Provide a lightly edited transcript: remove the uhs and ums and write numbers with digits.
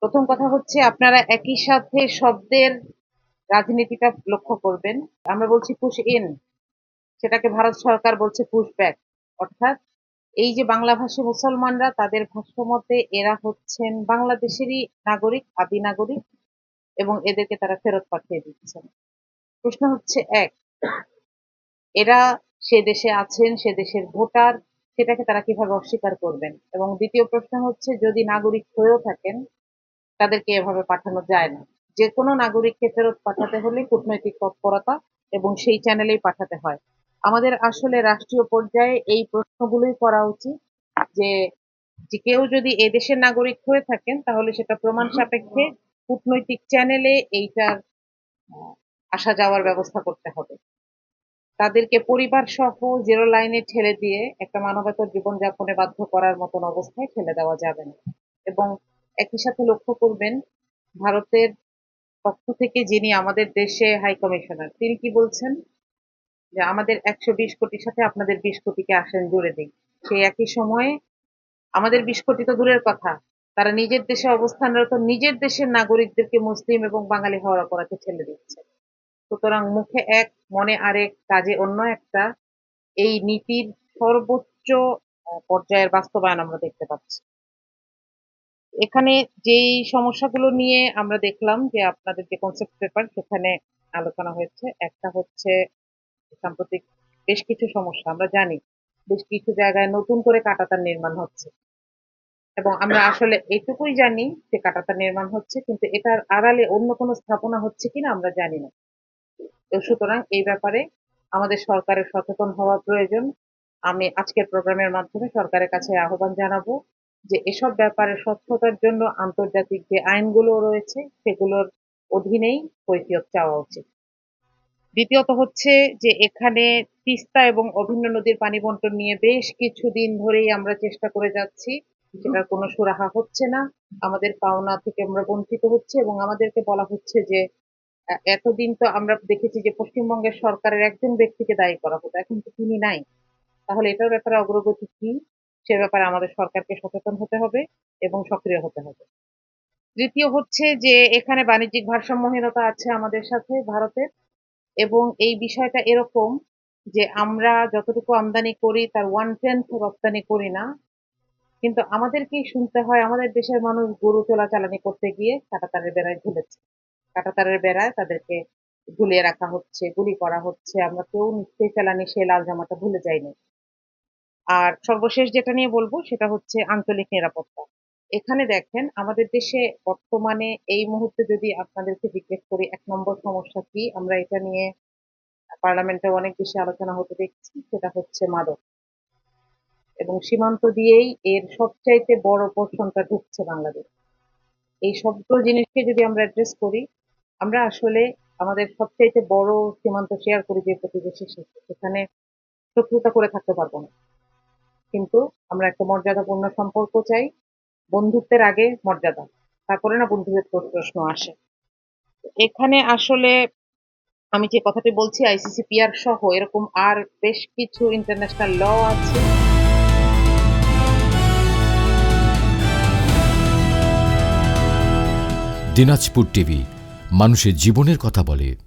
প্রথম কথা হচ্ছে আপনারা একই সাথে শব্দের রাজনীতিটা লক্ষ্য করবেন। আমরা বলছি পুশ ইন, সেটাকে ভারত সরকার বলছে পুশ ব্যাক। অর্থাৎ এই যে বাংলাভাষী মুসলমানরা, তাদের ভাষ্যমতে এরা হচ্ছেন বাংলাদেশেরই নাগরিক, আদি নাগরিক, এবং এদেরকে তারা ফেরত পাঠিয়ে দিচ্ছেন। প্রশ্ন হচ্ছে এক, এরা সে দেশে আছেন, সে দেশের ভোটার, সেটাকে তারা কিভাবে অস্বীকার করবেন? এবং দ্বিতীয় প্রশ্ন হচ্ছে, যদি নাগরিক হয়েও থাকেন তাদেরকে এভাবে পাঠানো যায় না। যে কোনো নাগরিককে ফেরত পাঠাতে হলে কূটনৈতিক তৎপরতা এবং সেই চ্যানেলেই পাঠাতে হয়। আমাদের আসলে রাষ্ট্রীয় পর্যায়ে এই প্রশ্নগুলোই করা উচিত, যে যে কেউ যদি এদেশের নাগরিক হয়ে থাকেন তাহলে সেটা প্রমাণ সাপেক্ষে কূটনৈতিক চ্যানেলে এইটার আসা যাওয়ার ব্যবস্থা করতে হবে। তাদেরকে পরিবার সহ জিরো লাইনে ঠেলে দিয়ে একটা মানবেতর জীবনযাপনে বাধ্য করার মতন অবস্থায় ঠেলে দেওয়া যাবে না। এবং একই সাথে লক্ষ্য করবেন, ভারতের পক্ষ থেকে যিনি আমাদের দেশে হাই কমিশনার, তিনি কি বলছেন? যে আমাদের ১২০ কোটির সাথে আপনাদের ২০ কোটিকে আসেন জুড়ে দিই। সেই একই সময়ে আমাদের ২০ কোটি তো দূরের কথা, তারা নিজের দেশে অবস্থানরত নিজের দেশের নাগরিকদেরকে মুসলিম এবং বাঙালি হওয়ার অপরাধে ছেড়ে দিচ্ছে। সুতরাং মুখে এক, মনে আরেক, কাজে অন্য একটা, এই নীতির সর্বোচ্চ পর্যায়ের বাস্তবায়ন আমরা দেখতে পাচ্ছি। এখানে যেই সমস্যাগুলো নিয়ে আমরা দেখলাম যে আপনাদের যে কনসেপ্ট পেপার, সেখানে আলোচনা হয়েছে, একটা হচ্ছে সাম্প্রতিক বেশ কিছু সমস্যা আমরা জানি, বেশ কিছু জায়গায় নতুন করে কাঁটাতার নির্মাণ হচ্ছে, এবং আমরা আসলে এটুকুই জানি যে কাঁটাতার নির্মাণ হচ্ছে, কিন্তু এটার আড়ালে অন্য কোনো স্থাপনা হচ্ছে কিনা আমরা জানি না। তো সুতরাং এই ব্যাপারে আমাদের সরকারের সচেতন হওয়া প্রয়োজন। আমি আজকের প্রোগ্রামের মাধ্যমে সরকারের কাছে আহ্বান জানাবো যে এসব ব্যাপারে স্বচ্ছতার জন্য আন্তর্জাতিক যে আইনগুলো রয়েছে সেগুলোর অধীনেই কৈফিয়ত চাওয়া উচিত। দ্বিতীয়ত হচ্ছে যে এখানে তিস্তা এবং অভিন্ন নদীর পানি বন্টন নিয়ে বেশ কিছুদিন ধরেই আমরা চেষ্টা করে যাচ্ছি, সেটার কোনো সুরাহা হচ্ছে না। আমাদের পাওনা থেকে আমরা বঞ্চিত হচ্ছে এবং আমাদেরকে বলা হচ্ছে যে এতদিন তো আমরা দেখেছি যে পশ্চিমবঙ্গের সরকারের একজন ব্যক্তিকে দায়ী করা হতো, এখন তো তিনি নাই। তাহলে এটার ব্যাপারে অগ্রগতি কি, সে ব্যাপারে আমাদের সরকারকে সচেতন হতে হবে এবং সক্রিয় হতে হবে। তৃতীয় হচ্ছে যে এখানে বাণিজ্যিক ভারসাম্যহীনতা আছে আমাদের সাথে ভারতের, এবং এই বিষয়টা এরকম যে আমরা যতটুকু আমদানি করি তার 1/10 রপ্তানি করি না, কিন্তু আমাদেরকেই শুনতে হয় আমাদের দেশের মানুষ গরু চোরাচালানি করতে গিয়ে কাঁটাতারের বেড়ায় ঝুলেছে, কাঁটাতারের বেড়ায় তাদেরকে ঝুলিয়ে রাখা হচ্ছে, গুলি করা হচ্ছে, আমরা কেউ নিশ্চয়ই ফেলানি সে লাল জামাটা ভুলে যাইনি। আর সর্বশেষ যেটা নিয়ে বলবো সেটা হচ্ছে আঞ্চলিক নিরাপত্তা। এখানে দেখেন আমাদের দেশে বর্তমানে এই মুহূর্তে যদি আপনাদেরকে জিজ্ঞেস করি ১ নম্বর সমস্যা কি, আমরা এটা নিয়ে পার্লামেন্টে অনেক বেশি আলোচনা হতে দেখছি, সেটা হচ্ছে মাদক। এবং সীমান্ত দিয়েই এর সবচাইতে বড় পোর্শনটা ঢুকছে বাংলাদেশ। এই সবগুলো জিনিসকে যদি আমরা অ্যাড্রেস করি, আমরা আসলে আমাদের সবচাইতে বড় সীমান্ত শেয়ার করি যে প্রতিবেশীর সাথে, সেখানে শত্রুতা করে থাকতে পারবো না। কিন্তু আমরা একটা মর্যাদাপূর্ণ সম্পর্ক চাই, বন্ধুত্বের আগে মর্যাদা, তারপরে না বন্ধুত্বের প্রশ্ন আসে। এখানে আসলে আমি যে কথাটি বলছি, আইসিসিপিআর সহ এরকম আর বেশ কিছু ইন্টারন্যাশনাল ল আছে। দিনাজপুর টিভি, মানুষের জীবনের কথা বলে।